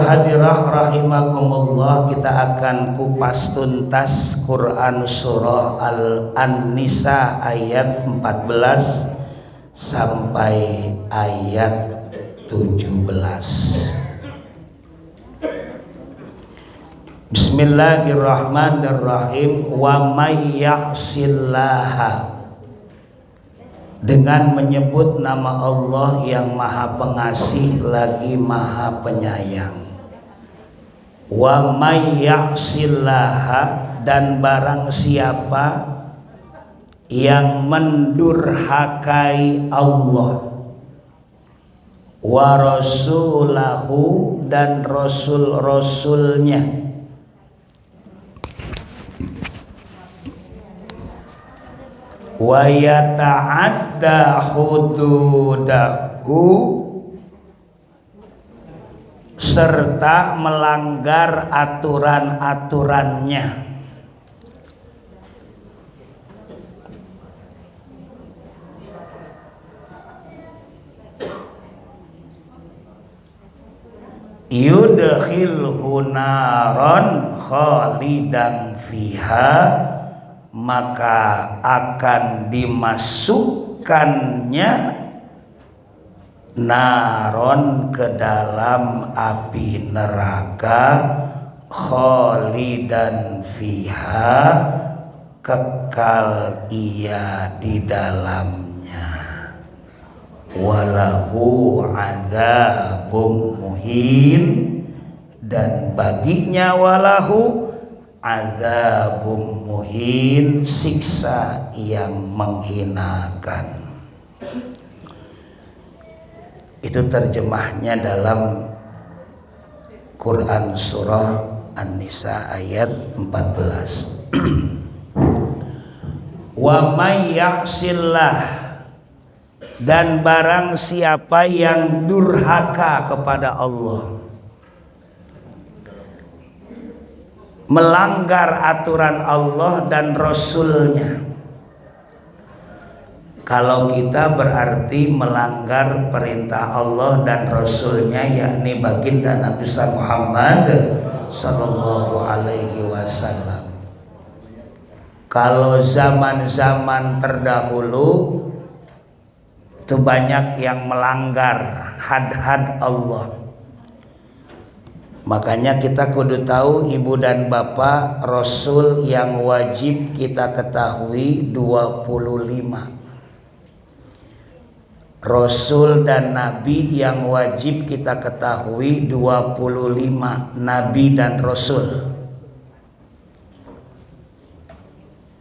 Hadirah rahimakumullah, kita akan kupas tuntas Quran surah An-Nisa ayat 14 sampai ayat 17. Bismillahirrahmanirrahim. Wa may ya'sillaha, dengan menyebut nama Allah yang maha pengasih lagi maha penyayang. Wa may ya'sillaha, dan barang siapa yang mendurhakai Allah, wa rasulahu, dan rasul-rasulnya, wa yata'adda hududahu, serta melanggar aturan-aturannya. Yudkhilhu naron khalidan fiha, maka akan dimasukkannya naron ke dalam api neraka, khalidan fiha, kekal ia di dalamnya, walahu azabum muhin, dan baginya walahu azabum muhin, siksa yang menghinakan. Itu terjemahnya dalam Quran surah An-Nisa ayat 14. Wa may ya'sillah, dan barang siapa yang durhaka kepada Allah, melanggar aturan Allah dan Rasulnya. Kalau kita berarti melanggar perintah Allah dan Rasulnya, yakni baginda Nabi Muhammad sallallahu alaihi wasallam. Kalau zaman-zaman terdahulu itu banyak yang melanggar had-had Allah. Makanya kita kudu tahu, ibu dan bapak, Rasul yang wajib kita ketahui 25. Rasul dan Nabi yang wajib kita ketahui 25. Nabi dan Rasul.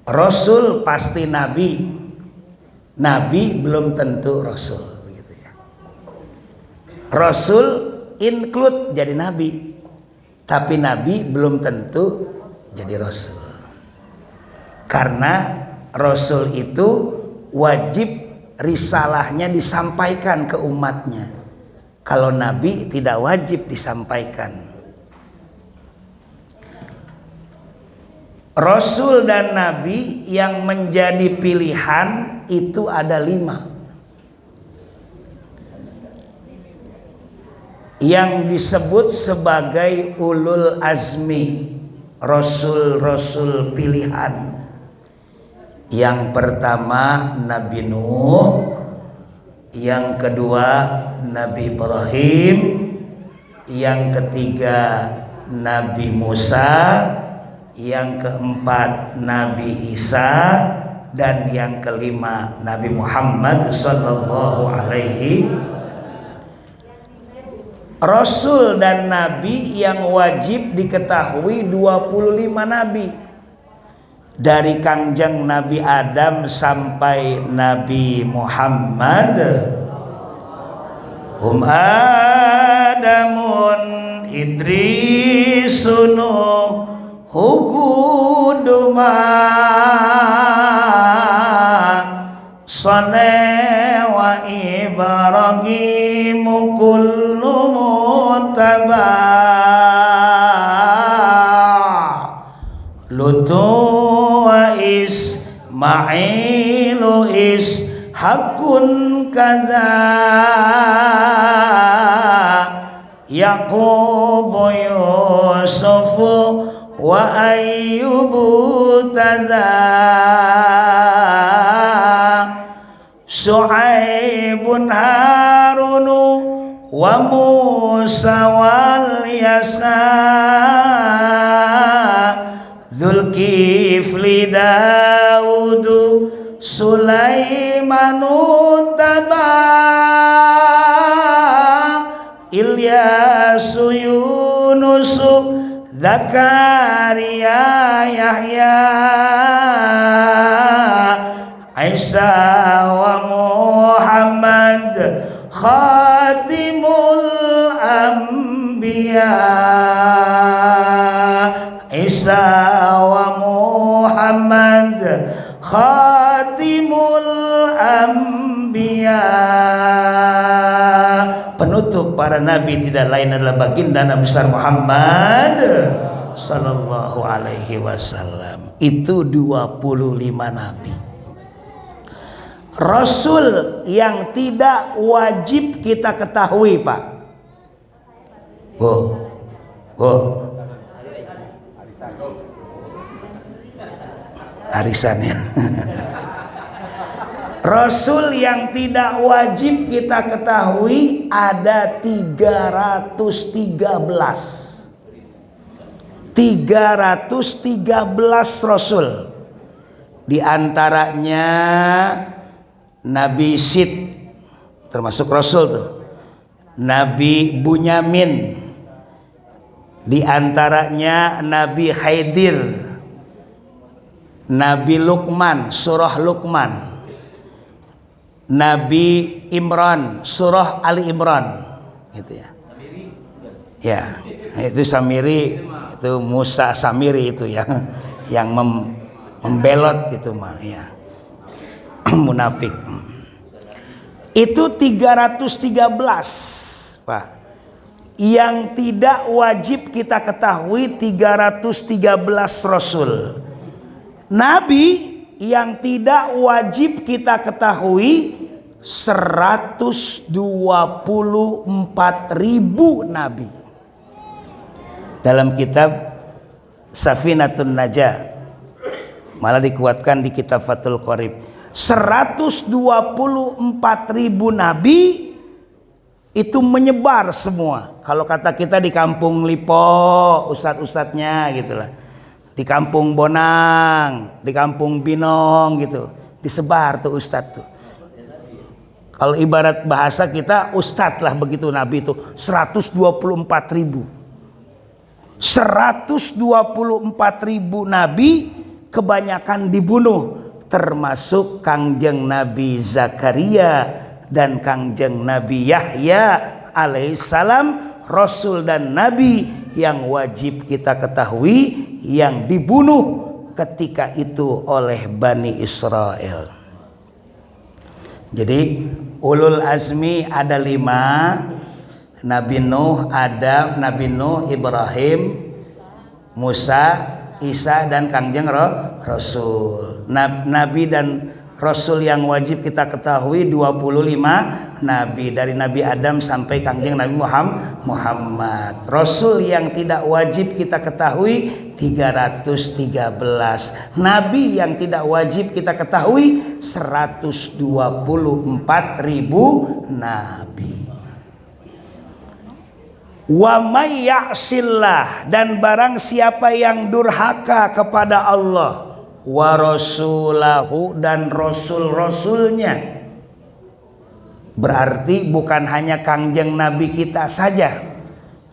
Rasul pasti Nabi, Nabi belum tentu Rasul, begitu ya. Rasul include jadi Nabi, tapi Nabi belum tentu jadi Rasul. Karena Rasul itu wajib risalahnya disampaikan ke umatnya. Kalau Nabi tidak wajib disampaikan. Rasul dan Nabi yang menjadi pilihan itu ada 5. Yang disebut sebagai ulul azmi, rasul-rasul pilihan. Yang pertama Nabi Nuh, yang kedua Nabi Ibrahim, yang ketiga Nabi Musa, yang keempat Nabi Isa, dan yang kelima Nabi Muhammad sallallahu alaihi. Rasul dan Nabi yang wajib diketahui 25 Nabi. Dari Kangjeng Nabi Adam sampai Nabi Muhammad. Adamun Idrisunu hukuduma Sane wa Ibrahimu kullu mutaba Lutu wa Ismailu ishakun kaza Yaqub Yusuf wa Ayyubu tadza Syu'aibun Harunu wa Musa wal Yasa Zulkifli Daudu Sulaimanu Taba Ilyasu Yunusu Zakaria Yahya Isa wa Muhammad Khatimul Anbiya Isa wa Muhammad Khatimul Anbiya. Penutup para nabi tidak lain adalah baginda Nabi besar Muhammad sallallahu alaihi wasallam. Itu 25 nabi. Rasul yang tidak wajib kita ketahui, Pak. Arisannya. Rasul yang tidak wajib kita ketahui ada 313. 313 Rasul. Di antaranya Nabi Sid, termasuk Rasul tuh. Nabi Bunyamin, di antaranya Nabi Haidir, Nabi Luqman, surah Luqman, Nabi Imran, surah Ali Imran, gitu ya. Ya, itu Samiri, itu Musa Samiri itu yang membelot itu mah ya. Munafik. Itu 313, Pak. Yang tidak wajib kita ketahui 313 Rasul. Nabi yang tidak wajib kita ketahui 124.000 nabi. Dalam kitab Safinatun Najah, malah dikuatkan di kitab Fathul Qorib, 124.000 nabi itu menyebar semua. Kalau kata kita di kampung Lipo, ustadz-ustadznya gitulah, di kampung Bonang, di kampung Binong gitu, disebar tuh ustadz tuh. Kalau ibarat bahasa kita ustadz lah begitu, nabi itu 124.000. 124.000 nabi kebanyakan dibunuh, termasuk Kangjeng Nabi Zakaria dan Kangjeng Nabi Yahya alaihissalam, Rasul dan Nabi yang wajib kita ketahui yang dibunuh ketika itu oleh Bani Israel. Jadi ulul azmi ada 5, Nabi Nuh, Adam, Nabi Nuh, Ibrahim, Musa, Isa dan Kangjeng Rasul. Nabi dan Rasul yang wajib kita ketahui 25 nabi, dari Nabi Adam sampai Kangjeng Nabi Muhammad. Rasul yang tidak wajib kita ketahui 313. Nabi yang tidak wajib kita ketahui 124.000 nabi. Wa may ya'sillah, dan barang siapa yang durhaka kepada Allah, wa rasulahu, dan rasul-rasulnya. Berarti bukan hanya Kangjeng Nabi kita saja,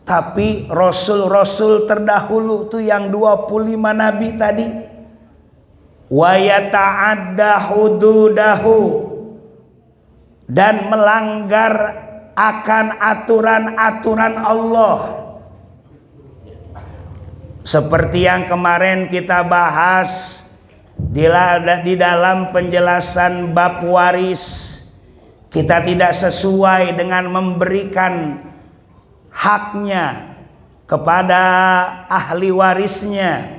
tapi rasul-rasul terdahulu tuh yang 25 nabi tadi. Wa yata'adda hududahu, dan melanggar akan aturan-aturan Allah. Seperti yang kemarin kita bahas di dalam penjelasan bab waris, kita tidak sesuai dengan memberikan haknya kepada ahli warisnya,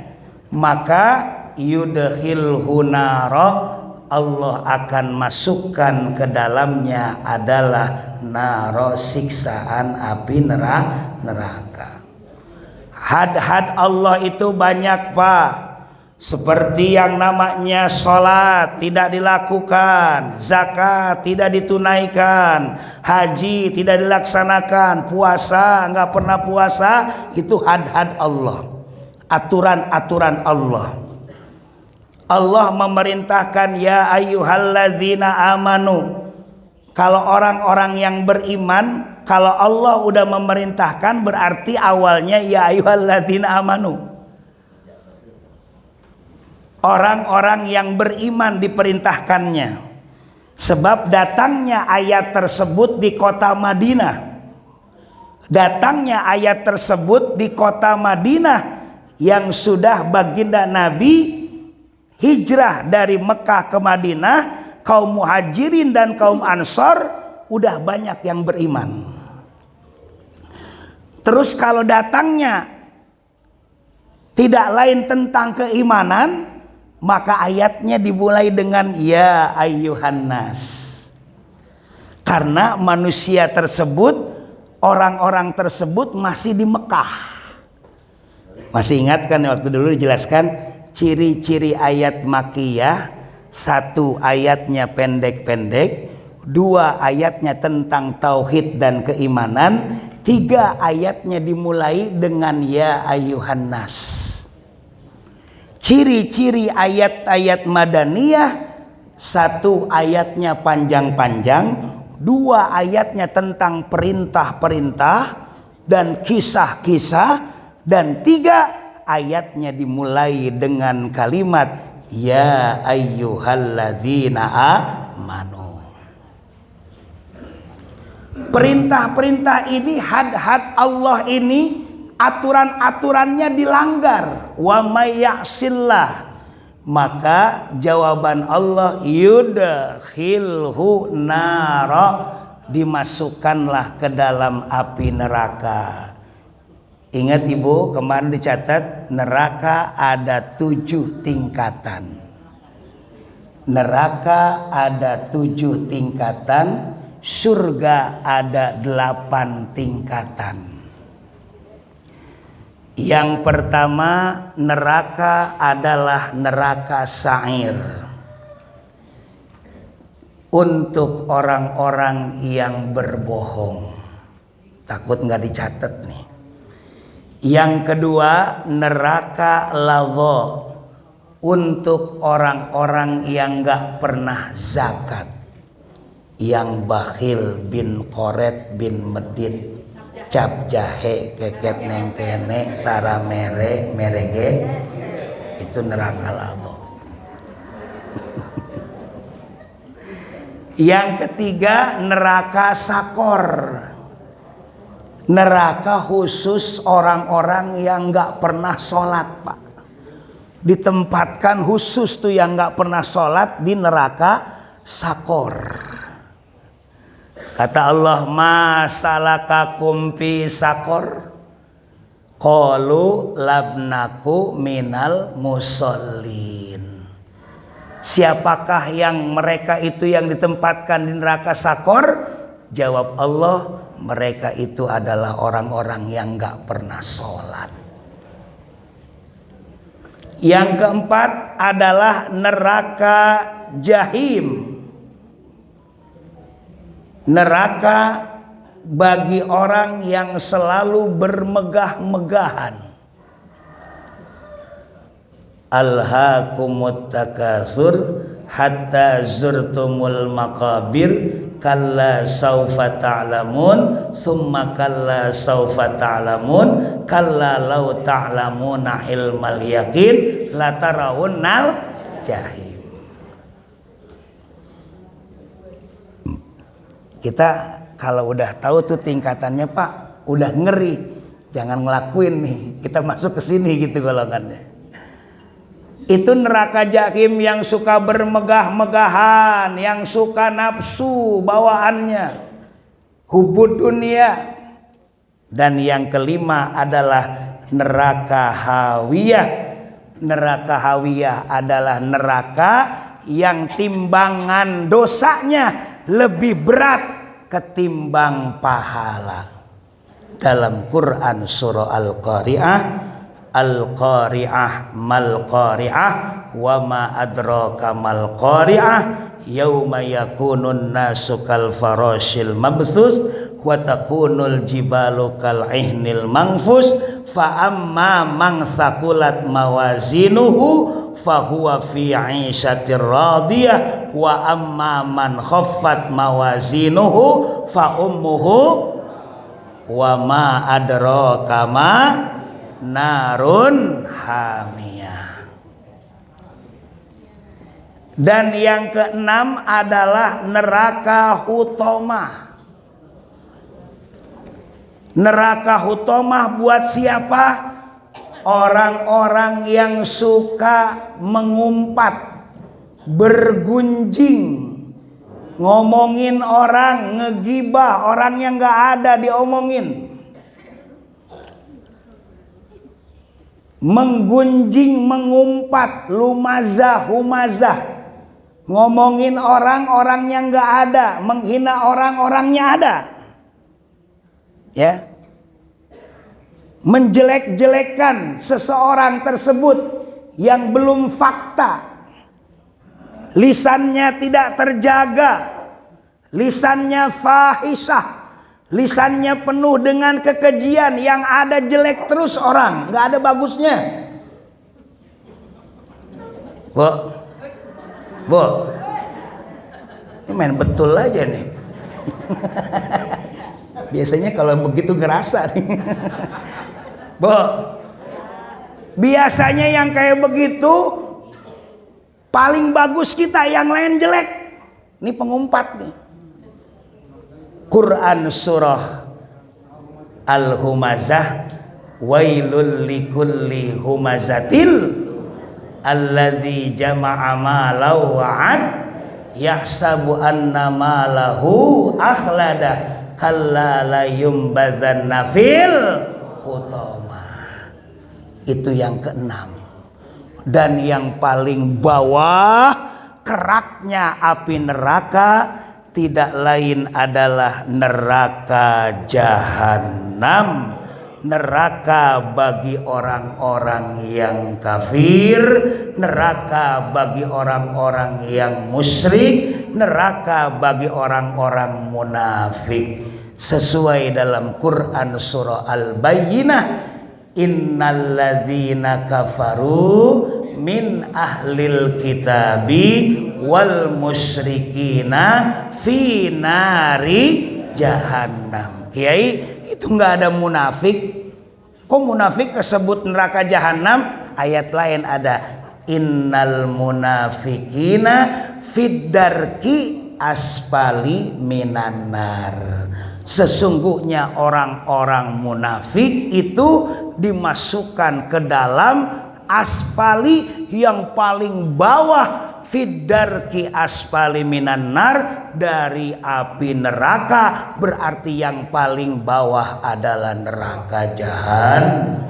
maka yudkhilhu nara, Allah akan masukkan ke dalamnya adalah naro, siksaan api neraka. Had-had Allah itu banyak Pak. Seperti yang namanya sholat tidak dilakukan, zakat tidak ditunaikan, haji tidak dilaksanakan, puasa nggak pernah puasa, itu had-had Allah, aturan-aturan Allah. Allah memerintahkan ya ayyuhalladzina amanu. Kalau orang-orang yang beriman, kalau Allah udah memerintahkan berarti awalnya ya ayyuhalladzina amanu. Orang-orang yang beriman diperintahkannya. Sebab datangnya ayat tersebut di kota Madinah. Datangnya ayat tersebut di kota Madinah yang sudah baginda Nabi hijrah dari Mekah ke Madinah, kaum muhajirin dan kaum ansor udah banyak yang beriman. Terus kalau datangnya tidak lain tentang keimanan, maka ayatnya dimulai dengan ya ayyuhan nas. Karena manusia tersebut, orang-orang tersebut masih di Mekah. Masih ingat kan waktu dulu dijelaskan ciri-ciri ayat Makkiyah? 1 ayatnya pendek-pendek, 2 ayatnya tentang tauhid dan keimanan, 3 ayatnya dimulai dengan ya ayyuhan nas. Ciri-ciri ayat-ayat Madaniyah, 1 ayatnya panjang-panjang, 2 ayatnya tentang perintah-perintah dan kisah-kisah, dan 3 ayatnya dimulai dengan kalimat ya ayyuhalladzina amanu. Perintah-perintah ini, had-had Allah ini, aturan-aturannya dilanggar. Wa may ya'sillah, maka jawaban Allah yudkhilhu nara, dimasukkanlah ke dalam api neraka. Ingat Ibu, kemarin dicatat neraka ada 7 tingkatan. Neraka ada 7 tingkatan, surga ada 8 tingkatan. Yang pertama, neraka adalah neraka sa'ir. Untuk orang-orang yang berbohong. Takut nggak dicatat nih. Yang kedua, neraka ladha. Untuk orang-orang yang nggak pernah zakat. Yang bakhil bin koret bin medit, cap jahe keket neng kene tara mere merege, itu neraka ladha. Yang ketiga, neraka sakor. Neraka khusus orang-orang yang nggak pernah sholat Pak. Ditempatkan khusus tuh yang nggak pernah sholat di neraka sakor. Kata Allah, ma salakakum fi sakor? Qalu labnaku minal musallin. Siapakah yang mereka itu yang ditempatkan di neraka sakor? Jawab Allah, mereka itu adalah orang-orang yang gak pernah sholat. Yang keempat adalah neraka jahim. Neraka bagi orang yang selalu bermegah-megahan. Alhaakumut takasur hatta zurtumul maqabir kalla saufa ta'lamun summa kalla saufa ta'lamun kalla law ta'lamuna ilmal yaqin latarawunnal jahim. Kita kalau udah tahu tuh tingkatannya Pak, udah ngeri, jangan ngelakuin nih, kita masuk ke sini gitu golongannya. Itu neraka jahim yang suka bermegah-megahan, yang suka nafsu bawaannya, hubud dunia. Dan yang kelima adalah neraka hawiyah. Neraka hawiyah adalah neraka yang timbangan dosanya lebih berat ketimbang pahala. Dalam Quran surah Al-Qari'ah mal qari'ah wa ma adraka mal qari'ah yauma yakunun nasu kal farashil mabsus wa takunul jibalu kal ihnil manfus fa amma man thaqulat mawazinuhu fa huwa fi 'ishatir radiyah wa amma man khaffat mawazinuhu fa ummuhu wa ma adraka ma narun hamiyah. Dan yang keenam adalah neraka hutomah. Neraka hutomah buat siapa? Orang-orang yang suka mengumpat, bergunjing, ngomongin orang, ngegibah orang yang gak ada diomongin, menggunjing, mengumpat, lumazah, humazah, ngomongin orang-orang yang gak ada, menghina orang-orangnya ada, ya, menjelek-jelekan seseorang tersebut yang belum fakta, lisannya tidak terjaga, lisannya fahisyah, lisannya penuh dengan kekejian, yang ada jelek terus orang, nggak ada bagusnya. Bu, ini main betul aja nih. Biasanya kalau begitu ngerasa nih. Bu, biasanya yang kayak begitu paling bagus kita, yang lain jelek. Ini pengumpat nih. Quran surah Al-Humazah, wailul likulli humazatil alladzi jama'a malahu wa'ad yahsabu anna malahu akhlada kalla la yumbazanna fil hutamah. Itu yang keenam. Dan yang paling bawah keraknya api neraka tidak lain adalah neraka jahanam, neraka bagi orang-orang yang kafir, neraka bagi orang-orang yang musyrik, neraka bagi orang-orang munafik. Sesuai dalam Quran surah Al-Bayyinah, innalladzina kafaru min ahlil kitabi wal musyrikina fi nari jahannam. Kiai, itu nggak ada munafik. Kok munafik kesebut neraka jahanam? Ayat lain ada, innal munafikina fid darki asfali minan nar. Sesungguhnya orang-orang munafik itu dimasukkan ke dalam asfali, yang paling bawah, fiddarki asfali minan nar, dari api neraka. Berarti yang paling bawah adalah neraka jahanam.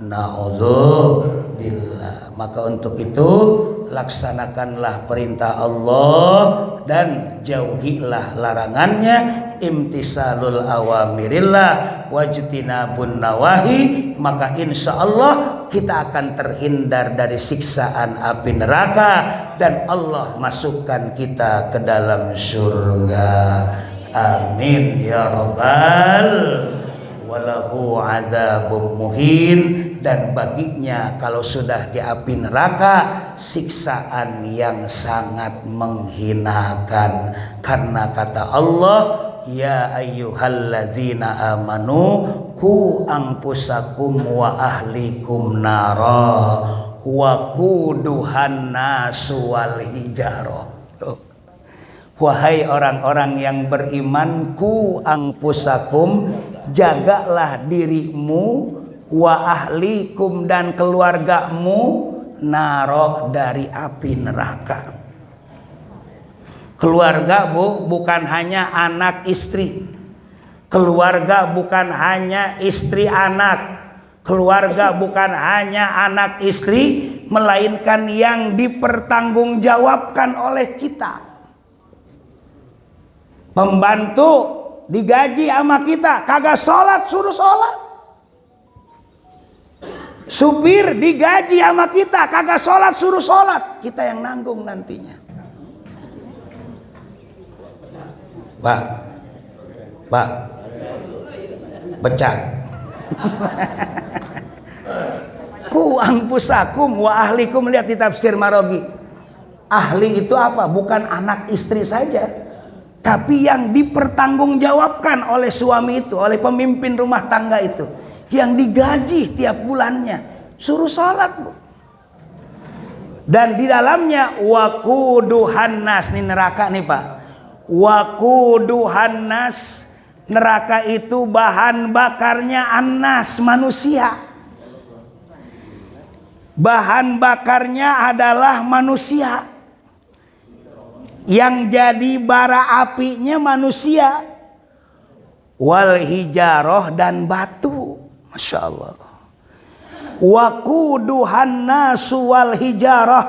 Na'udzubillah. Maka untuk itu laksanakanlah perintah Allah dan jauhilah larangannya, imtisalul awamirillah wajtinabun nawahi. Maka insya Allah kita akan terhindar dari siksaan api neraka dan Allah masukkan kita ke dalam surga. Amin ya rabbal. Walahu azabun muhin. Dan baginya kalau sudah di api neraka, siksaan yang sangat menghinakan. Karena kata Allah, ya ayyuhalladzina amanu ku anfusakum wa ahlikum nara wa quduhan nasu wal hijarah. Wahai orang-orang yang beriman, ku anfusakum, jagalah dirimu, wa ahlikum, dan keluargamu, naro, dari api neraka. Keluarga, Bu, bukan hanya anak istri. Keluarga bukan hanya istri anak. Keluarga bukan hanya anak istri, melainkan yang dipertanggungjawabkan oleh kita. Pembantu digaji sama kita, kagak sholat suruh sholat. Supir digaji sama kita, kagak sholat suruh sholat. Kita yang nanggung nantinya. Pak, pecat. Ku anfusakum wa ahlikum, lihat di tafsir Marogi. Ahli itu apa? Bukan anak istri saja, tapi yang dipertanggungjawabkan oleh suami itu, oleh pemimpin rumah tangga itu, yang digaji tiap bulannya, suruh sholat, Bu. Dan di dalamnya waquduhan nas, ini neraka nih Pak. Waquduhan nas, neraka itu bahan bakarnya annas, manusia. Bahan bakarnya adalah manusia. Yang jadi bara apinya manusia. Wal hijaroh, dan batu. Masya Allah. Waquduhan nasu wal hijaroh,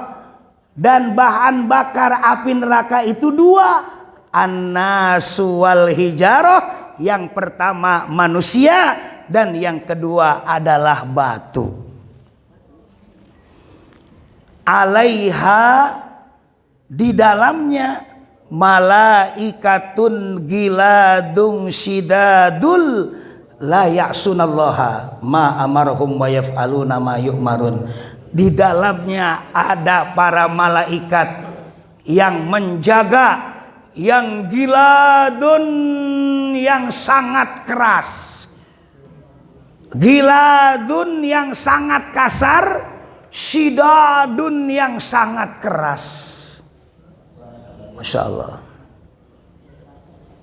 dan bahan bakar api neraka itu dua. An-nasu wal hijaroh, yang pertama manusia, dan yang kedua adalah batu. Alaiha, di dalamnya malaikatun giladung syidadul la ya'sunallaha ma amarhum wa yaf'aluna ma yu'marun. Di dalamnya ada para malaikat yang menjaga, yang giladun, yang sangat keras. Giladun yang sangat kasar, syidadun yang sangat keras. Masya Allah.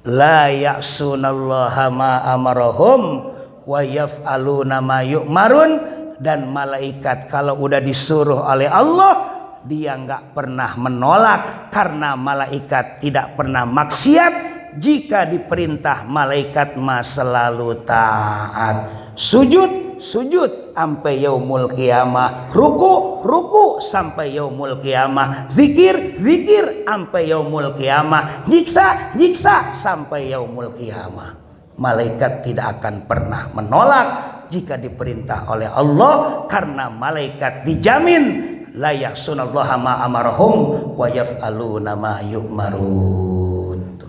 La ya'sunallaha ma amarahum wa yaf'aluna ma yu'marun. Dan malaikat kalau udah disuruh oleh Allah, dia nggak pernah menolak, karena malaikat tidak pernah maksiat. Jika diperintah, malaikat mah selalu taat. Sujud, sujud sampai yaumul qiyamah. Ruku, ruku sampai yaumul qiyamah. Zikir, zikir sampai yaumul qiyamah. Nyiksa, nyiksa sampai yaumul qiyamah. Malaikat tidak akan pernah menolak jika diperintah oleh Allah, karena malaikat dijamin la ya'sunallaha ma amarahum wa yaf'aluna ma yu'marun.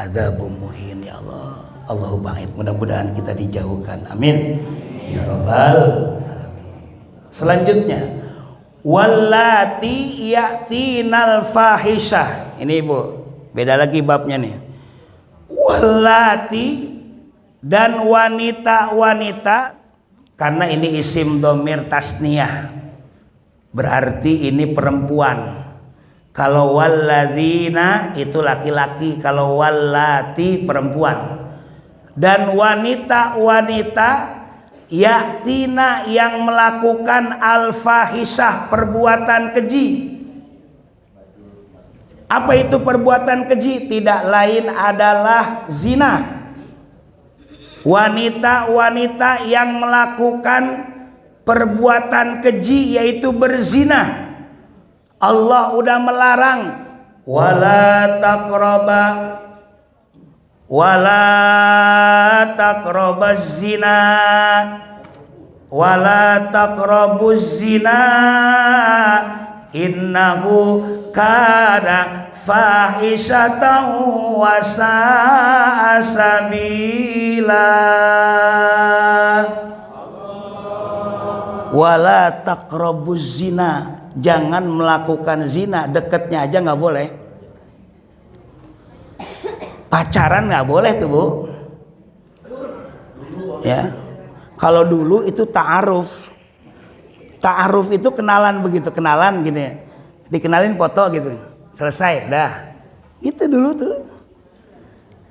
Azabun muhin, ya Allah. Allahu ba'id, mudah-mudahan kita dijauhkan, amin ya rabbal alamin. Selanjutnya, wallati ya'tinal fahisyah. Ini Ibu, beda lagi babnya nih. Wallati, dan wanita-wanita, karena ini isim domir tasniyah, berarti ini perempuan. Kalau walladzina itu laki-laki, kalau wallati perempuan. Dan wanita-wanita yaktina, yang melakukan al-fahisyah, perbuatan keji. Apa itu perbuatan keji? Tidak lain adalah zina. Wanita-wanita yang melakukan perbuatan keji, yaitu berzina. Allah udah melarang, wala taqrabaz zina, wala taqrabuz zina, innahu kana fahisyatan wa sa'a sabila. Wala taqrabuz zina, jangan melakukan zina, deketnya aja nggak boleh. Pacaran nggak boleh tuh Bu. Ya, kalau dulu itu ta'aruf. Ta'aruf itu kenalan begitu, kenalan gini, dikenalin foto gitu, selesai, dah. Itu dulu tuh.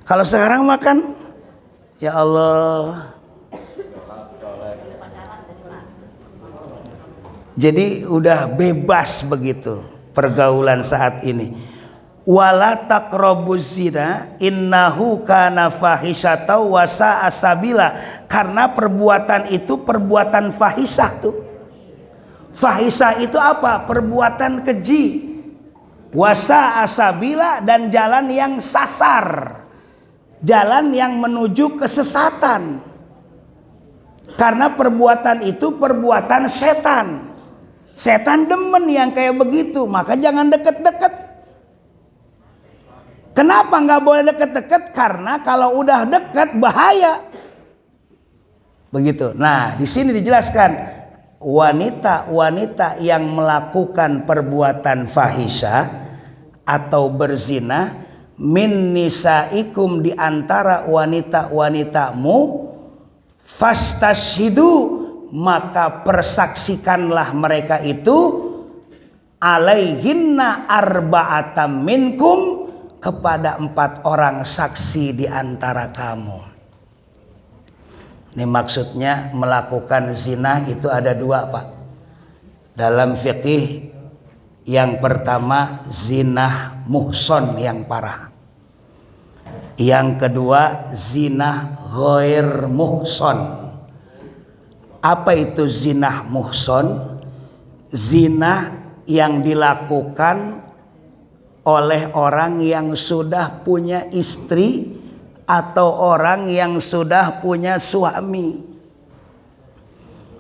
Kalau sekarang makan, ya Allah. Jadi udah bebas begitu pergaulan saat ini. Wala taqrabuz zina innahu kana fahisyatan wa sa'a sabila, karena perbuatan itu perbuatan fahisyah tuh. Fahisah itu apa? Perbuatan keji. Wasa asabila, dan jalan yang sasar, jalan yang menuju kesesatan. Karena perbuatan itu perbuatan setan. Setan demen yang kayak begitu, maka jangan deket-deket. Kenapa nggak boleh deket-deket? Karena kalau udah deket bahaya. Begitu. Nah, di sini dijelaskan wanita-wanita yang melakukan perbuatan fahisyah atau berzina min nisaikum, di antara wanita-wanitamu, fastashhidu, maka persaksikanlah mereka itu, alaihinna arba'atam minkum, kepada 4 orang saksi di antara kamu. Ini maksudnya melakukan zina itu ada 2, Pak. Dalam fikih, yang pertama zina muhson yang parah. Yang kedua zina ghair muhson. Apa itu zina muhson? Zina yang dilakukan oleh orang yang sudah punya istri atau orang yang sudah punya suami.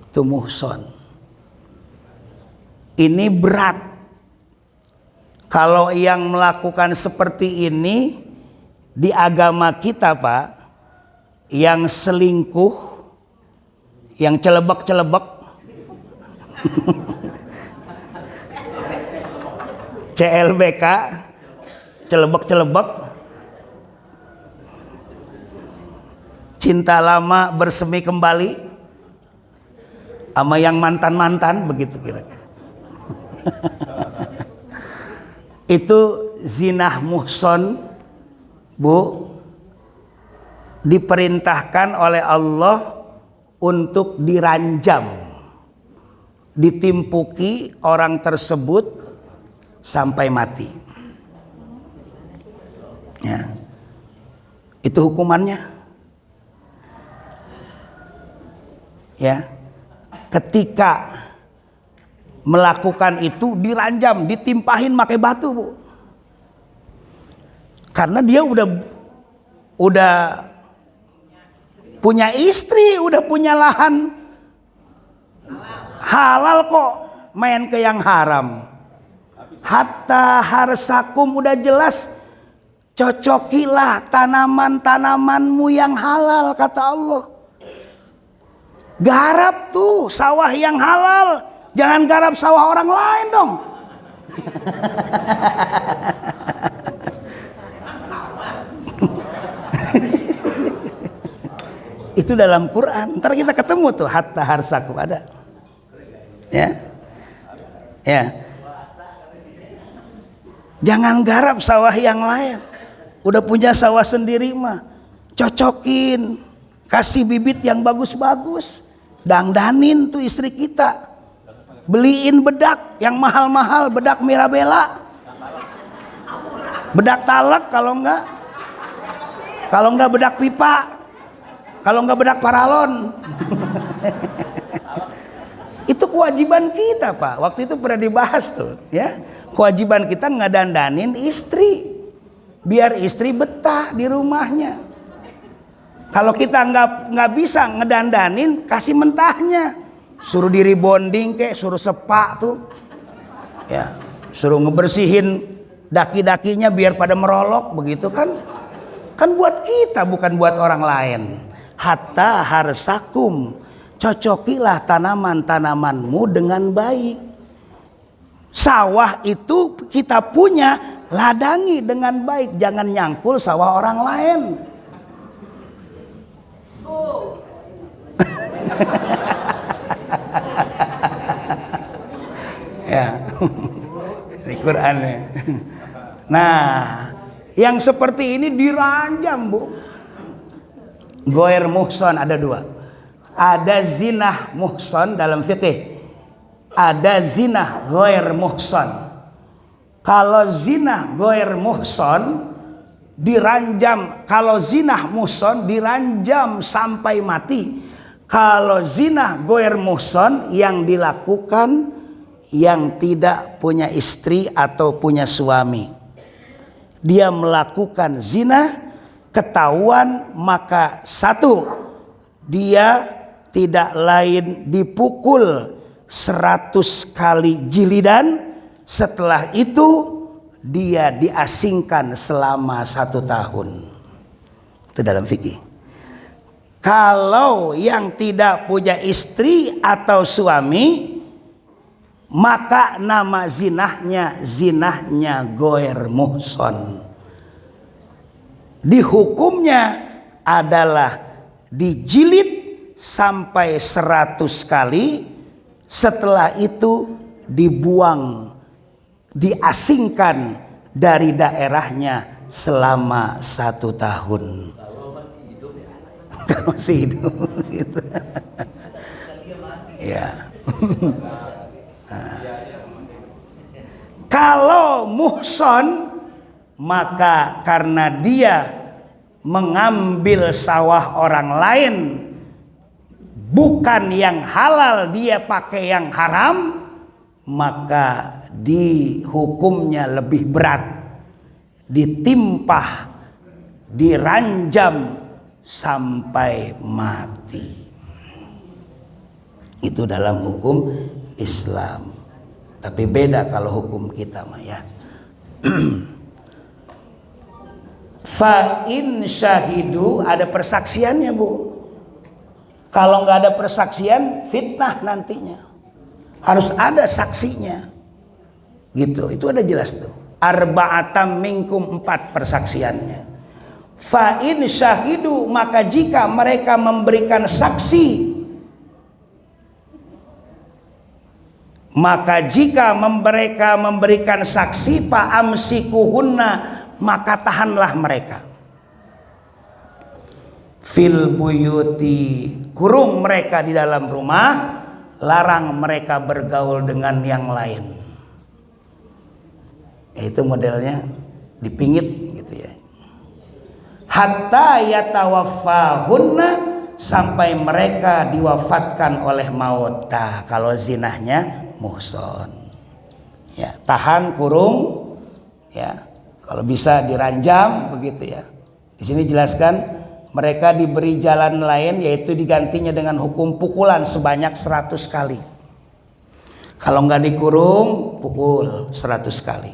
Itu muhson. Ini berat. Kalau yang melakukan seperti ini di agama kita, Pak, yang selingkuh, yang celebek-celebek, CLBK, celebek-celebek, cinta lama bersemi kembali, sama yang mantan-mantan, begitu kira-kira. Itu zina muhson, Bu, diperintahkan oleh Allah untuk diranjam, ditimpuki orang tersebut sampai mati. Ya, itu hukumannya. Ya, ketika melakukan itu diranjam, ditimpahin pakai batu, Bu. Karena dia udah punya istri, udah punya lahan halal, kok main ke yang haram. Hatta harsakum, udah jelas, cocokilah tanaman-tanamanmu yang halal, kata Allah. Garap tuh sawah yang halal, jangan garap sawah orang lain dong. Itu dalam Quran. Ntar kita ketemu tuh hatta harsakum, ada. Ya. Ya. Jangan garap sawah yang lain. Udah punya sawah sendiri mah, cocokin, kasih bibit yang bagus-bagus, dangdanin tuh istri kita, beliin bedak yang mahal-mahal, bedak Mirabella, bedak talak kalau enggak bedak pipa, kalau enggak bedak paralon. Itu kewajiban kita, Pak. Waktu itu pernah dibahas tuh, ya. Kewajiban kita ngedandanin istri, biar istri betah di rumahnya. Kalau kita nggak bisa ngedandanin, kasih mentahnya, suruh diri bonding kek, suruh sepak tuh, ya, suruh ngebersihin daki-dakinya biar pada merolok, begitu kan? Kan buat kita, bukan buat orang lain. Hatta harsakum, cocokilah tanaman-tanamanmu dengan baik. Sawah itu kita punya, ladangi dengan baik, jangan nyangkul sawah orang lain. Ya, di Qurannya. Nah, yang seperti ini diranjam, Bu. Ghair muhson ada 2. Ada zina muhson dalam fikih, ada zina ghair muhson. Kalau zina ghair muhson diranjam, kalau zina muhson diranjam sampai mati. Kalau zina ghair muhson yang dilakukan yang tidak punya istri atau punya suami, dia melakukan zina, ketahuan, maka satu, dia tidak lain dipukul 100 kali jilidan. Setelah itu dia diasingkan selama 1 tahun. Itu dalam fikih. Kalau yang tidak punya istri atau suami, maka nama zinahnya goer muhson. Dihukumnya adalah dijilid sampai 100 kali. Setelah itu dibuang, diasingkan dari daerahnya selama 1 tahun. Kalau masih hidup gitu. Ya. Kalau muhson, maka karena dia mengambil sawah orang lain, bukan yang halal, dia pakai yang haram, maka dihukumnya lebih berat, ditimpah, diranjam sampai mati. Itu dalam hukum Islam. Tapi beda kalau hukum kita mah ya. Fa in syahidu, ada persaksiannya Bu. Kalau nggak ada persaksian, fitnah nantinya. Harus ada saksinya. Gitu, itu ada jelas tuh. Arba'atam minkum, 4 persaksiannya. Fa in syahidu, maka jika mereka memberikan saksi, maka jika mereka memberikan saksi, fa amsikuhunna, maka tahanlah mereka. Fil buyuti, kurung mereka di dalam rumah, larang mereka bergaul dengan yang lain. Itu modelnya dipingit gitu ya. Hatta yatawaffahunna, sampai mereka diwafatkan oleh maut. Kalau zinahnya muhson, ya tahan, kurung, ya kalau bisa diranjam begitu ya. Di sini jelaskan mereka diberi jalan lain, yaitu digantinya dengan hukum pukulan sebanyak 100 kali. Kalau nggak dikurung, pukul 100 kali.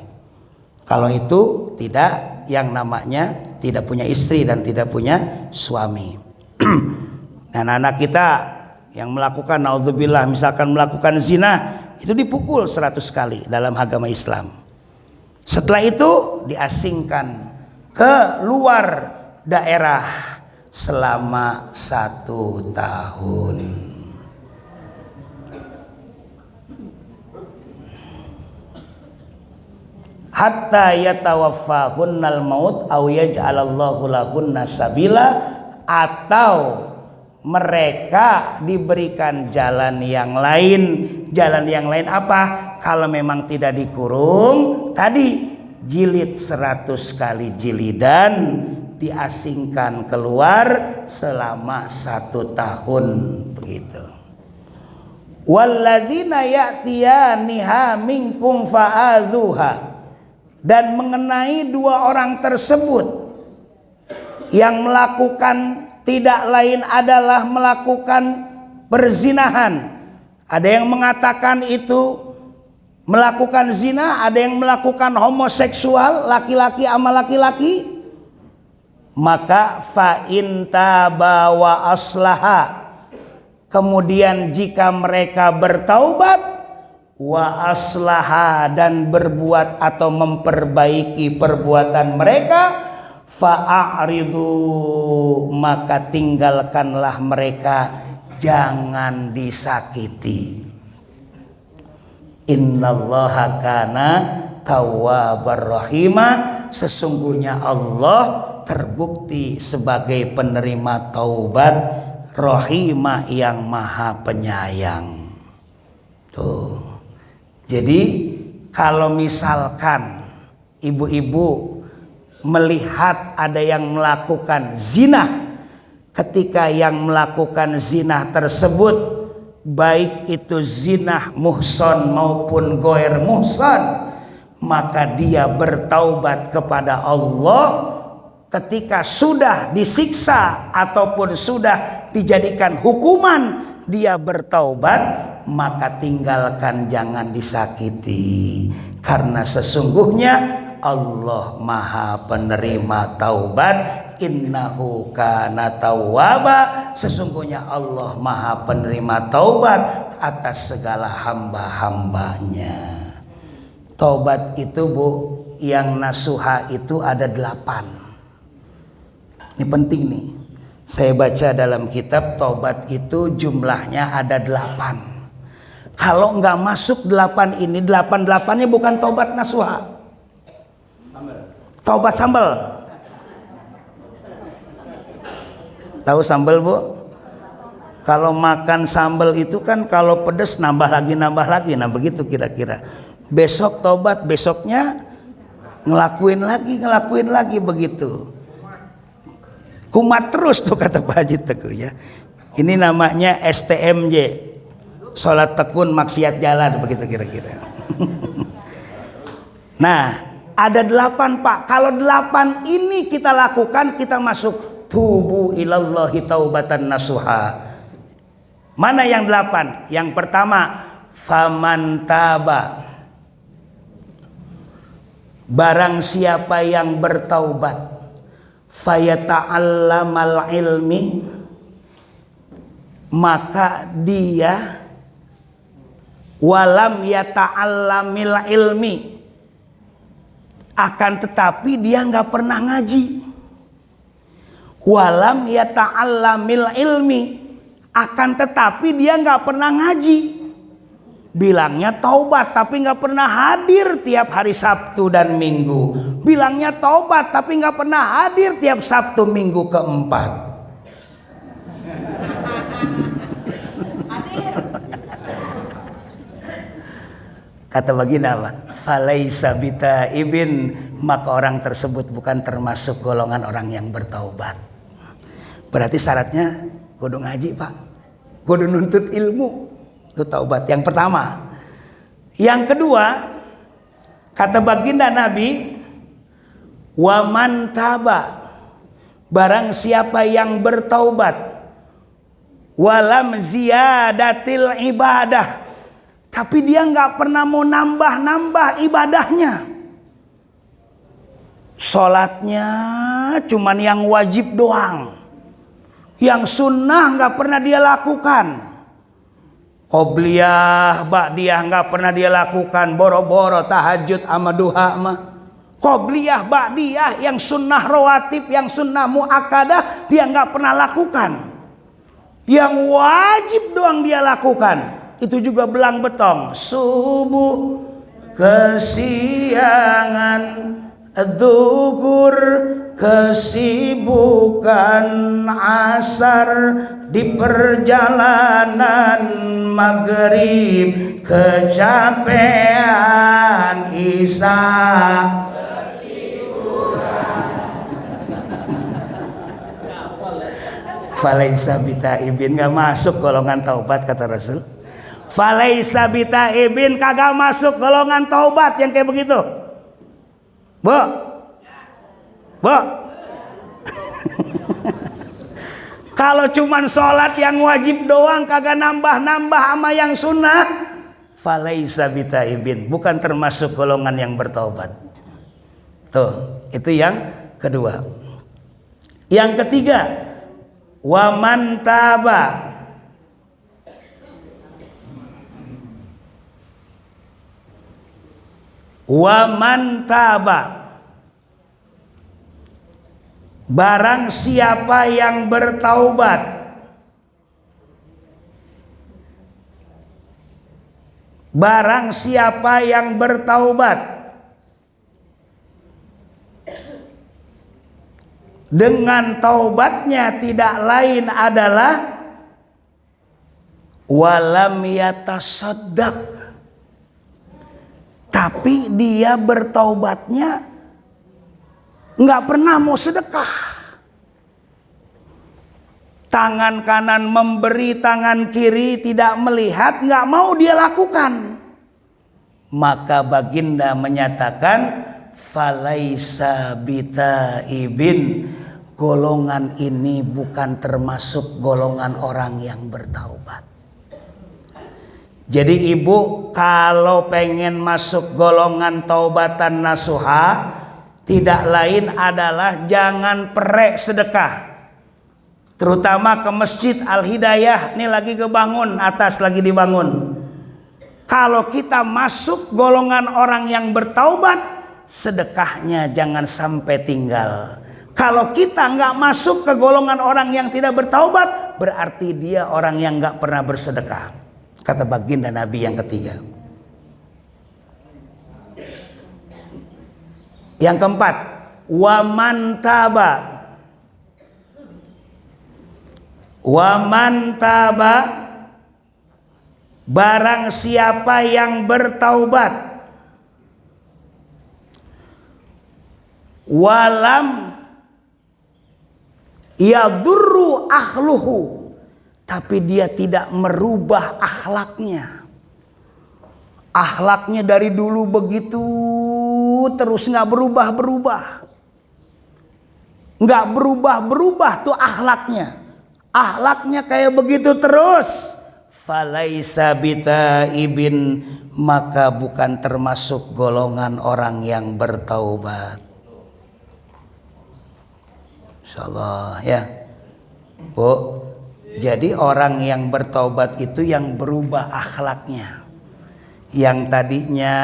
Kalau itu tidak, yang namanya tidak punya istri dan tidak punya suami. Dan anak kita yang melakukan, naudzubillah, misalkan melakukan zina, itu dipukul 100 kali dalam agama Islam. Setelah itu diasingkan ke luar daerah selama 1 tahun. Hatta yatawaffahunnal maut aw yaj'alallahu lahunna sabila, atau mereka diberikan jalan yang lain. Jalan yang lain apa? Kalau memang tidak dikurung, tadi jilid 100 kali jilidan, diasingkan keluar selama 1 tahun begitu. Walladzina ya'tiyaniha minkum fa'adzuha, dan mengenai 2 orang tersebut yang melakukan tidak lain adalah melakukan perzinahan. Ada yang mengatakan itu melakukan zina, ada yang melakukan homoseksual, laki-laki sama laki-laki. Maka fa in taba wa aslaha, kemudian jika mereka bertaubat, wa aslaha, dan berbuat atau memperbaiki perbuatan mereka, fa'aridu, maka tinggalkanlah mereka, jangan disakiti. Innallaha kana tawwabar rahima, sesungguhnya Allah terbukti sebagai penerima taubat, rahimah, yang maha penyayang. Tuh. Jadi kalau misalkan ibu-ibu melihat ada yang melakukan zina, ketika yang melakukan zina tersebut baik itu zina muhson maupun goer muhson, maka dia bertaubat kepada Allah ketika sudah disiksa ataupun sudah dijadikan hukuman, dia bertaubat, maka tinggalkan, jangan disakiti, karena sesungguhnya Allah Maha penerima taubat. Innahu kana tawwaba, sesungguhnya Allah Maha penerima taubat atas segala hamba-hambanya. Taubat itu Bu, yang nasuha itu ada 8. Ini penting nih. Saya baca dalam kitab taubat itu jumlahnya ada 8. Kalau nggak masuk 8 ini, 8-8-nya bukan taubat nasuha. Taubat sambal. Tahu sambal Bu? Kalau makan sambal itu kan kalau pedes nambah lagi. Nah begitu kira-kira. Besok tobat, besoknya ngelakuin lagi begitu. Kumat terus tuh kata Pak Haji Teguh ya. Ini namanya STMJ. Sholat tekun maksiat jalan begitu kira-kira. Nah, ada 8 Pak. Kalau 8 ini kita lakukan, kita masuk tubu ilallahi taubatan nasuha. Mana yang 8? Yang pertama, faman taba. Barang siapa yang bertaubat, fayata'allamal ilmi, maka dia walam yata'allamil ilmi, akan tetapi dia nggak pernah ngaji. Walam yata'allamil ilmi, akan tetapi dia nggak pernah ngaji. Bilangnya taubat tapi nggak pernah hadir tiap hari Sabtu dan Minggu. Bilangnya taubat tapi nggak pernah hadir tiap Sabtu Minggu keempat. Kata baginda apa? Falaisa bitaibin, maka orang tersebut bukan termasuk golongan orang yang bertaubat. Berarti syaratnya kudu ngaji Pak, kudu nuntut ilmu, itu taubat yang pertama. Yang kedua, kata baginda Nabi, waman taba, barang siapa yang bertaubat, walam ziyadatil ibadah, tapi dia nggak pernah mau nambah ibadahnya. Sholatnya cuman yang wajib doang, yang sunnah nggak pernah dia lakukan. Qobliyah, ba'diyah nggak pernah dia lakukan. Boro-boro tahajud sama duha mah. Qobliyah, ba'diyah, yang sunnah rawatib, yang sunnah muakkadah dia nggak pernah lakukan. Yang wajib doang dia lakukan. Itu juga belang betong. Subuh, kesiangan, duhur, kesibukan, asar, di perjalanan, maghrib, kecapean, isya. Falaisa bitaibin, gak masuk golongan taubat kata Rasul. Falaisa bitaibin, kagak masuk golongan taubat yang kayak begitu. Bu, kalau cuman sholat yang wajib doang, kagak nambah-nambah sama yang sunnah, falaisa bitaibin, bukan termasuk golongan yang bertaubat. Tuh, itu yang kedua. Yang ketiga, waman taba, waman taba, barang siapa yang bertaubat, barang siapa yang bertaubat dengan taubatnya tidak lain adalah walam yatasaddaq, tapi dia bertaubatnya nggak pernah mau sedekah. tangan kanan memberi, tangan kiri tidak melihat, nggak mau dia lakukan. Maka baginda menyatakan falaisa bitaibin, golongan ini bukan termasuk golongan orang yang bertaubat. Jadi ibu kalau pengen masuk golongan taubatan nasuha, tidak lain adalah jangan perek sedekah. Terutama ke Masjid Al-Hidayah, ini lagi kebangun, atas lagi dibangun. Kalau kita masuk golongan orang yang bertaubat, sedekahnya jangan sampai tinggal. Kalau kita nggak masuk ke golongan orang yang tidak bertaubat, berarti dia orang yang nggak pernah bersedekah. Kata baginda Nabi yang ketiga. Yang keempat, waman taba. Waman taba, barang siapa yang bertaubat, walam yadurru akhluhu, tapi dia tidak merubah akhlaknya. Akhlaknya dari dulu begitu terus, nggak berubah-berubah. Nggak berubah-berubah tuh akhlaknya. Akhlaknya kayak begitu terus. Falaisa bitaibin, maka bukan termasuk golongan orang yang bertaubat. Insyaallah ya. Bu, jadi orang yang bertaubat itu yang berubah akhlaknya. Yang tadinya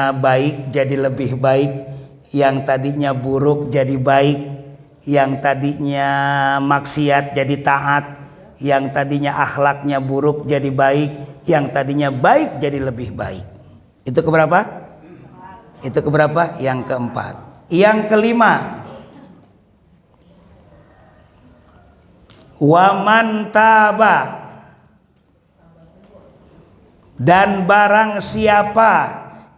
baik jadi lebih baik, yang tadinya buruk jadi baik, yang tadinya maksiat jadi taat, yang tadinya akhlaknya buruk jadi baik, yang tadinya baik jadi lebih baik. Itu keberapa? Itu keberapa? Yang keempat. Yang kelima, waman taba, dan barang siapa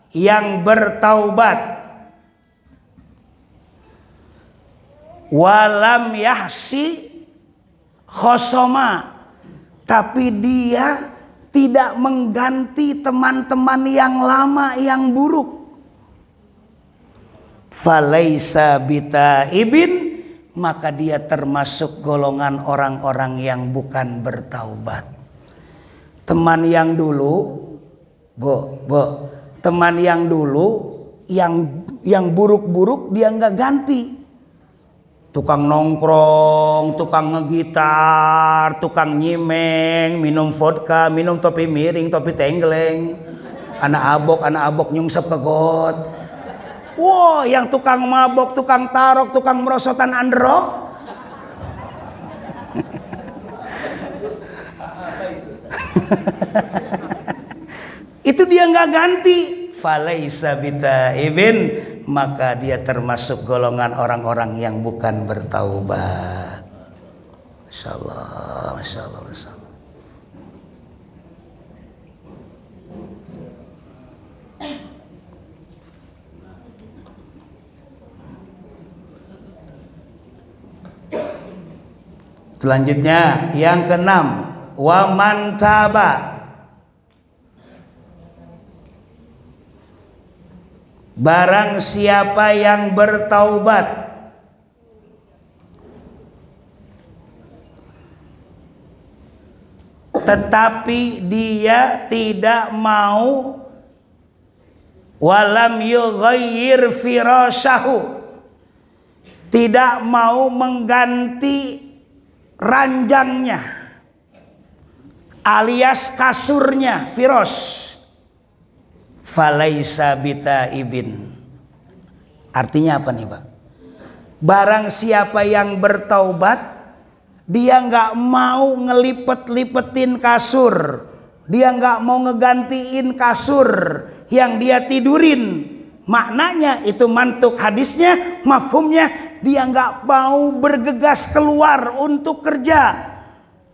yang bertaubat, walam yahsi khosoma, tapi dia tidak mengganti teman-teman yang lama yang buruk, falaisa bitaibin, maka dia termasuk golongan orang-orang yang bukan bertaubat. Teman yang dulu, teman yang dulu yang buruk-buruk dia nggak ganti. Tukang nongkrong, tukang ngegitar, tukang nyimeng, minum vodka, minum topi miring, topi tenggeleng, anak abok nyungsep ke got. Wow, yang tukang mabok, tukang tarok, tukang merosotan androk. Itu dia nggak ganti. Falaisa bitaibin, maka dia termasuk golongan orang-orang yang bukan bertaubat. Masyaallah, masyaallah, masyaallah. Selanjutnya yang keenam, waman taba, barang siapa yang bertaubat, tetapi dia tidak mau, walam yughayyir firasyahu, tidak mau mengganti ranjangnya alias kasurnya, firos, falaisa bitaibin. Artinya apa nih Pak? Barang siapa yang bertaubat, dia nggak mau ngelipet-lipetin kasur, dia nggak mau ngegantiin kasur yang dia tidurin. Maknanya itu mantuk hadisnya, mafhumnya, dia nggak mau bergegas keluar untuk kerja.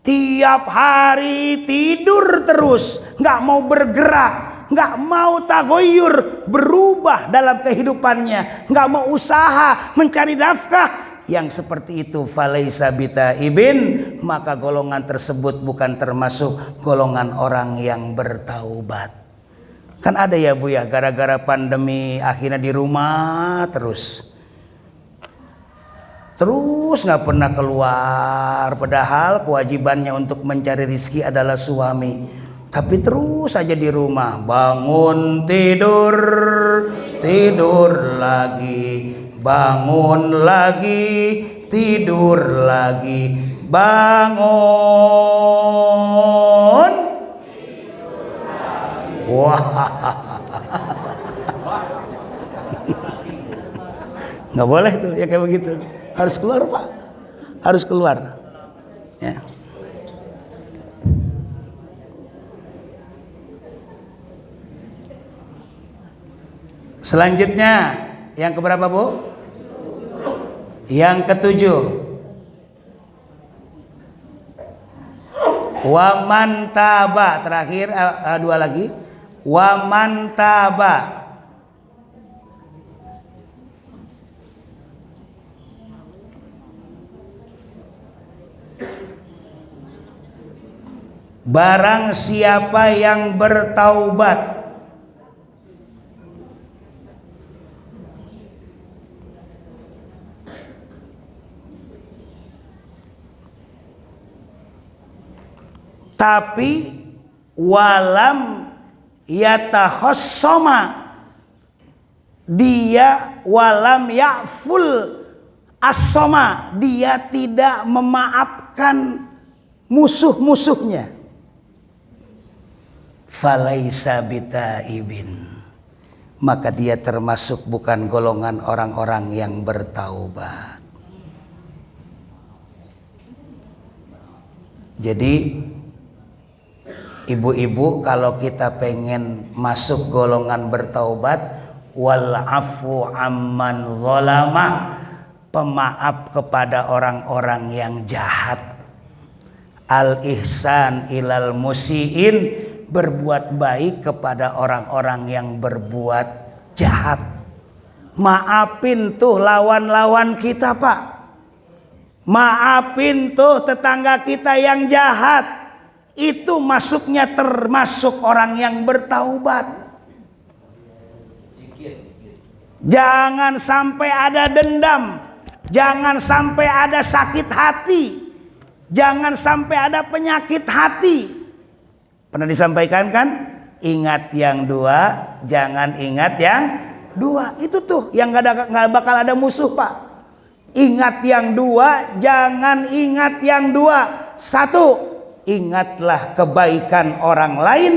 Tiap hari tidur terus, nggak mau bergerak, nggak mau tagoyur, berubah dalam kehidupannya, nggak mau usaha mencari nafkah. yang seperti itu falaisa bitaibin, maka golongan tersebut bukan termasuk golongan orang yang bertaubat. Kan ada ya Bu ya, gara-gara pandemi akhirnya di rumah terus nggak pernah keluar, padahal kewajibannya untuk mencari rizki adalah suami, tapi terus saja di rumah, bangun tidur lagi, bangun lagi, tidur lagi, bangun, wah, nggak boleh tuh ya kayak begitu. Harus keluar Pak, harus keluar ya. Selanjutnya yang keberapa Bu? Yang ketujuh, waman taba, terakhir dua lagi, waman taba, barang siapa yang bertaubat tapi walam yatahossoma, dia walam ya'ful as-soma, dia tidak memaafkan musuh-musuhnya, falaisa bitaibin, maka dia termasuk bukan golongan orang-orang yang bertaubat. Jadi ibu-ibu, kalau kita pengen masuk golongan bertaubat, wal afu amman zalama, pemaaf kepada orang-orang yang jahat, al ihsan ilal musiin, berbuat baik kepada orang-orang yang berbuat jahat. Maafin tuh lawan-lawan kita Pak, maafin tuh tetangga kita yang jahat, itu masuknya termasuk orang yang bertaubat. Jangan sampai ada dendam, jangan sampai ada sakit hati, jangan sampai ada penyakit hati. Pernah disampaikan kan? Ingat yang dua, jangan ingat yang dua. Itu tuh yang nggak bakal ada musuh Pak. Ingat yang dua, jangan ingat yang dua. Satu, ingatlah kebaikan orang lain,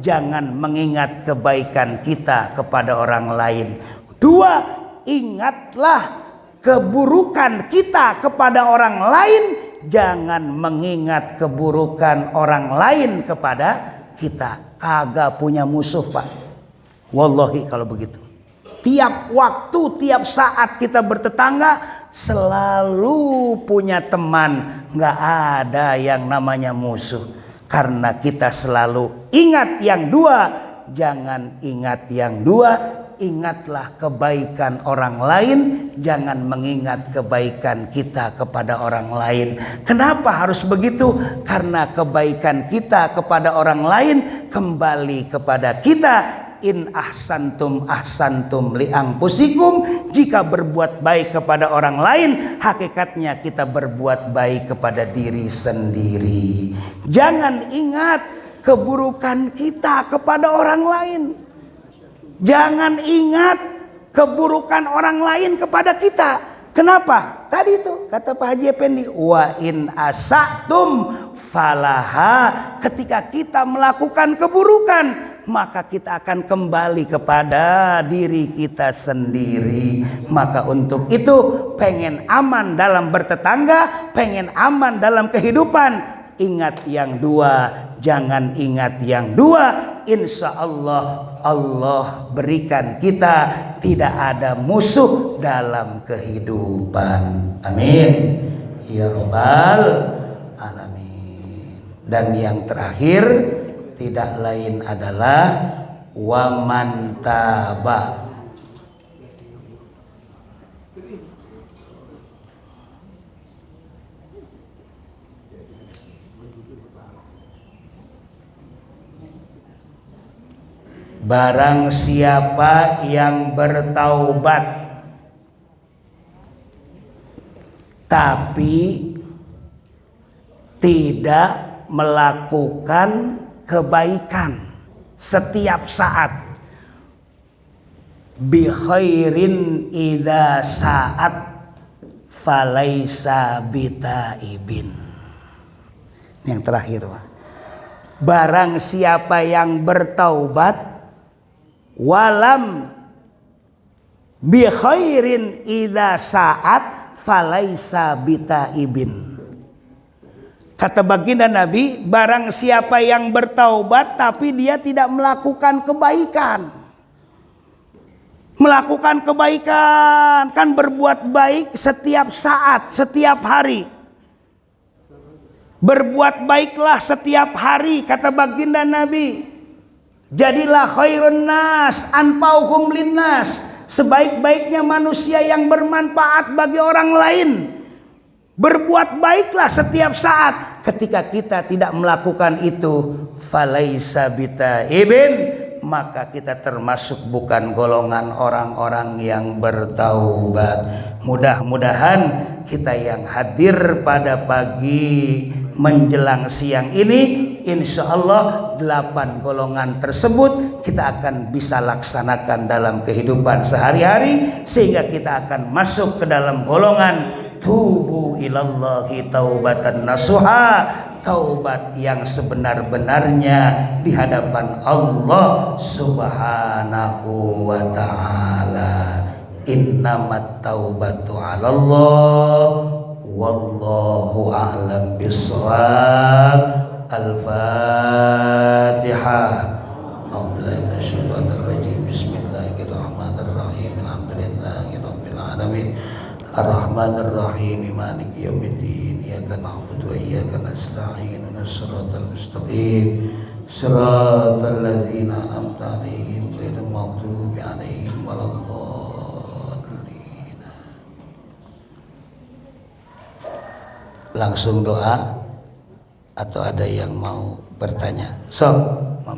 jangan mengingat kebaikan kita kepada orang lain. Dua, ingatlah keburukan kita kepada orang lain, jangan mengingat keburukan orang lain kepada kita. Kagak punya musuh Pak, wallahi kalau begitu. Tiap waktu, tiap saat kita bertetangga selalu punya teman, nggak ada yang namanya musuh, karena kita selalu ingat yang dua, jangan ingat yang dua. Ingatlah kebaikan orang lain, jangan mengingat kebaikan kita kepada orang lain. Kenapa harus begitu? Karena kebaikan kita kepada orang lain kembali kepada kita. In ahsantum ahsantum li anfusikum, jika berbuat baik kepada orang lain, hakikatnya kita berbuat baik kepada diri sendiri. Jangan ingat keburukan kita kepada orang lain. Jangan ingat keburukan orang lain kepada kita. Kenapa? Tadi itu kata Pak Haji Effendi, wa in asatum falaha, ketika kita melakukan keburukan, maka kita akan kembali kepada diri kita sendiri. Maka untuk itu, pengen aman dalam bertetangga, pengen aman dalam kehidupan, ingat yang dua, jangan ingat yang dua. Insya Allah, Allah berikan kita tidak ada musuh dalam kehidupan. Amin ya Rabbal alamin. Dan yang terakhir, tidak lain adalah waman taba. barang siapa yang bertaubat tapi tidak melakukan kebaikan setiap saat, bi khairin idza saat falaisa bitaibin. Yang terakhir, barang siapa yang bertaubat walam bi khairin idza saat falaisa bitaibin. Kata baginda Nabi, barang siapa yang bertaubat tapi dia tidak melakukan kebaikan. Melakukan kebaikan kan berbuat baik setiap saat, setiap hari. Berbuat baiklah setiap hari, kata baginda Nabi. Jadilah khairun nas anfa'uhum linnas, sebaik-baiknya manusia yang bermanfaat bagi orang lain. Berbuat baiklah setiap saat. Ketika kita tidak melakukan itu, falaisa bitaibin, maka kita termasuk bukan golongan orang-orang yang bertaubat. Mudah-mudahan kita yang hadir pada pagi menjelang siang ini, insya Allah 8 golongan tersebut kita akan bisa laksanakan dalam kehidupan sehari-hari, sehingga kita akan masuk ke dalam golongan tubu ilallahi taubatan nasuha, taubat yang sebenar-benarnya di hadapan Allah Subhanahu wa ta'ala. Innamat taubatu 'alallah wallahu a'lam bissawab. Al-Fatihah. Bismillahirrahmanirrahim. Alhamdulillahirabbil alamin. Ar-Rahmanir Rahim, Maliki Yaumiddin. Iyyaka na'budu wa iyyaka nasta'in. Ihdinas siratal mustaqim. Siratal ladzina an'amta 'alaihim ghairil maghdubi 'alaihim waladdallin. Langsung doa atau ada yang mau bertanya? So